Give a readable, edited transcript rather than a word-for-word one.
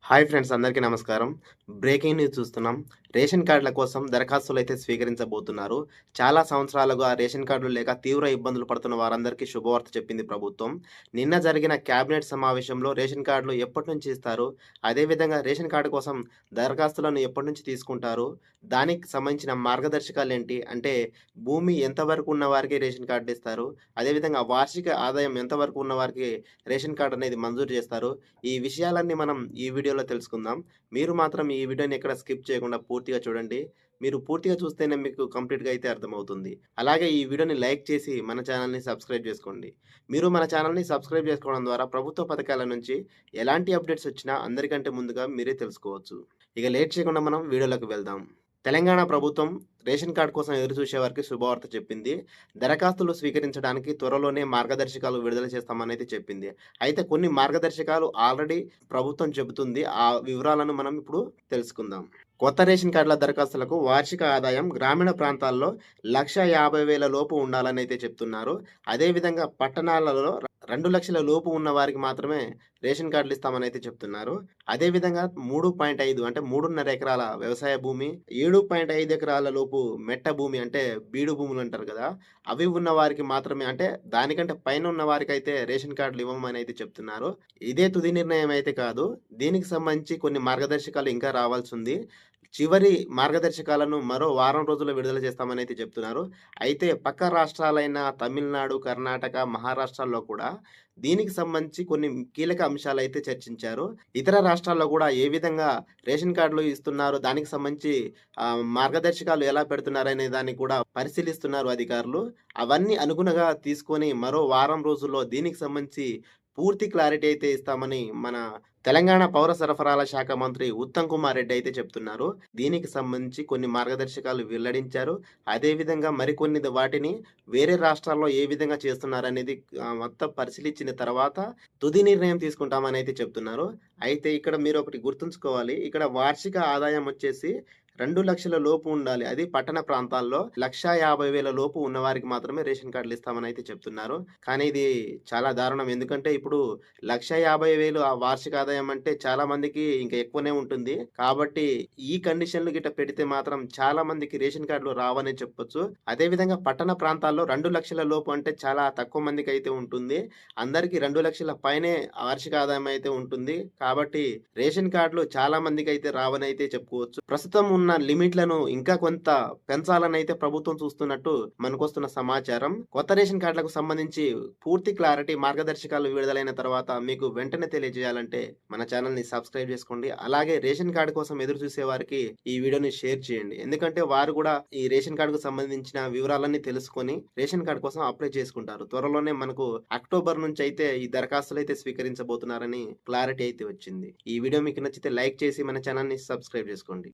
Hi friends అందరికీ నమస్కారం. Breaking news చూస్తున్నాం. రేషన్ కార్డుల కోసం దరఖాస్తులైతే స్వీకరించబోతున్నారు. చాలా సంవత్సరాలుగా రేషన్ కార్డులు లేక తీవ్ర ఇబ్బందులు పడుతున్న వారందరికీ శుభవార్త చెప్పింది ప్రభుత్వం. నిన్న జరిగిన కేబినెట్ సమావేశంలో రేషన్ కార్డులు ఎప్పటినుంచి ఇస్తారు? అదేవిధంగా రేషన్ కార్డు కోసం దరఖాస్తులను ఎప్పటినుంచి తీసుకుంటారు? దానికి సంబంధించిన మార్గదర్శకాలేంటి? అంటే భూమి ఎంతవరకు ఉన్న వారికి రేషన్ కార్డు ఇస్తారు? అదేవిధంగా వార్షిక ఆదాయం ఎంతవరకు ఉన్న వారికి రేషన్ కార్డ్ అనేది మంజూరు చేస్తారు? ఈ విషయాలన్నీ మనం ఈ వీడియోలో తెలుసుకుందాం. మీరు మాత్రం ఈ వీడియోని ఎక్కడ స్కిప్ చేయకుండా పూర్తిగా చూడండి. మీరు పూర్తిగా చూస్తేనే మీకు కంప్లీట్‌గా అయితే అర్థమవుతుంది. అలాగే ఈ వీడియోని లైక్ చేసి మన ఛానెల్‌ని సబ్స్క్రైబ్ చేసుకోండి. మీరు మన ఛానెల్‌ని సబ్స్క్రైబ్ చేసుకోవడం ద్వారా ప్రభుత్వ పథకాల నుంచి ఎలాంటి అప్డేట్స్ వచ్చినా అందరికంటే ముందుగా మీరే తెలుసుకోవచ్చు. ఇక లేట్ చేయకుండా మనం వీడియోలోకి వెళ్దాం. తెలంగాణ ప్రభుత్వం రేషన్ కార్డ్ కోసం ఎదురుచూసే వారికి శుభవార్త చెప్పింది. దరఖాస్తులు స్వీకరించడానికి త్వరలోనే మార్గదర్శకాలు విడుదల చేస్తామనైతే చెప్పింది. అయితే కొన్ని మార్గదర్శకాలు ఆల్రెడీ ప్రభుత్వం చెబుతుంది. ఆ వివరాలను మనం ఇప్పుడు తెలుసుకుందాం. కొత్త రేషన్ కార్డుల దరఖాస్తులకు వార్షిక ఆదాయం గ్రామీణ ప్రాంతాల్లో 1,50,000 లోపు ఉండాలనైతే చెప్తున్నారు. అదేవిధంగా పట్టణాలలో 2,00,000 లోపు ఉన్న వారికి మాత్రమే రేషన్ కార్డులు ఇస్తామనైతే చెప్తున్నారు. అదేవిధంగా 3.5 అంటే 3.5 ఎకరాల వ్యవసాయ భూమి, 7.5 ఎకరాల లోపు మెట్ట భూమి అంటే బీడు భూములు అంటారు కదా! అవి ఉన్న వారికి మాత్రమే అంటే దానికంటే పైన ఉన్న వారికైతే రేషన్ కార్డులు ఇవ్వమని అయితే చెప్తున్నారు. ఇదే తుది నిర్ణయం అయితే కాదు. దీనికి సంబంధించి కొన్ని మార్గదర్శకాలు ఇంకా రావాల్సుంది. చివరి మార్గదర్శకాలను మరో వారం రోజుల్లో విడుదల చేస్తామనైతే చెప్తున్నారు. అయితే పక్క రాష్ట్రాలైన తమిళనాడు, కర్ణాటక, మహారాష్ట్రాల్లో కూడా దీనికి సంబంధించి కొన్ని కీలక అంశాలైతే చర్చించారు. ఇతర రాష్ట్రాల్లో కూడా ఏ విధంగా రేషన్ కార్డులు ఇస్తున్నారు, దానికి సంబంధించి మార్గదర్శకాలు ఎలా పెడుతున్నారనే దాన్ని కూడా పరిశీలిస్తున్నారు అధికారులు. అవన్నీ అనుగుణంగా తీసుకొని మరో వారం రోజుల్లో దీనికి సంబంధించి పూర్తి క్లారిటీ అయితే ఇస్తామని మన తెలంగాణ పౌర సరఫరాల శాఖ మంత్రి ఉత్తమ్ కుమార్ రెడ్డి అయితే చెప్తున్నారు. దీనికి సంబంధించి కొన్ని మార్గదర్శకాలు వెల్లడించారు. అదేవిధంగా మరికొన్ని వాటిని వేరే రాష్ట్రాల్లో ఏ విధంగా చేస్తున్నారనేది మొత్తం పరిశీలించిన తర్వాత తుది నిర్ణయం తీసుకుంటామని అయితే చెప్తున్నారు. అయితే ఇక్కడ మీరు ఒకటి గుర్తుంచుకోవాలి. ఇక్కడ వార్షిక ఆదాయం వచ్చేసి 2,00,000 లోపు ఉండాలి. అది పట్టణ ప్రాంతాల్లో 1,50,000 లోపు ఉన్నవారికి మాత్రమే రేషన్ కార్డులు ఇస్తామని అయితే చెప్తున్నారు. కానీ ఇది చాలా దారుణం. ఎందుకంటే ఇప్పుడు 1,50,000 ఆ వార్షిక ఆదాయం అంటే చాలా మందికి ఇంకా ఎక్కువనే ఉంటుంది. కాబట్టి ఈ కండిషన్‌లు గిట్ట పెడితే మాత్రం చాలా మందికి రేషన్ కార్డులు రావనే చెప్పొచ్చు. అదేవిధంగా పట్టణ ప్రాంతాల్లో 2,00,000 లోపు అంటే చాలా తక్కువ మందికైతే ఉంటుంది. అందరికి 2,00,000 పైనే వార్షిక ఆదాయం అయితే ఉంటుంది. కాబట్టి రేషన్ కార్డులు చాలా మందికైతే రావనైతే చెప్పుకోవచ్చు. ప్రస్తుతం ఉన్న లిమిట్‌లను ఇంకా కొంత పెంచాలనైతే ప్రభుత్వం చూస్తున్నట్టు మనకొస్తున్న సమాచారం. కొత్త రేషన్ కార్డులకు సంబంధించి పూర్తి క్లారిటీ మార్గదర్శకాలు విడుదలైన తర్వాత మీకు వెంటనే తెలియజేయాలంటే మన ఛానెల్‌ని సబ్స్క్రైబ్ చేసుకోండి. అలాగే రేషన్ కార్డ్ కోసం ఎదురు చూసే వారికి ఈ వీడియోని షేర్ చేయండి. ఎందుకంటే వారు కూడా ఈ రేషన్ కార్డ్‌కు సంబంధించిన వివరాలన్నీ తెలుసుకొని రేషన్ కార్డ్ కోసం అప్లై చేసుకుంటారు. త్వరలోనే మనకు అక్టోబర్ నుంచి అయితే ఈ దరఖాస్తులైతే స్వీకరించబోతున్నారని క్లారిటీ అయితే వచ్చింది. ఈ వీడియో మీకు నచ్చితే లైక్ చేసి మన ఛానెల్‌ని సబ్స్క్రైబ్ చేసుకోండి.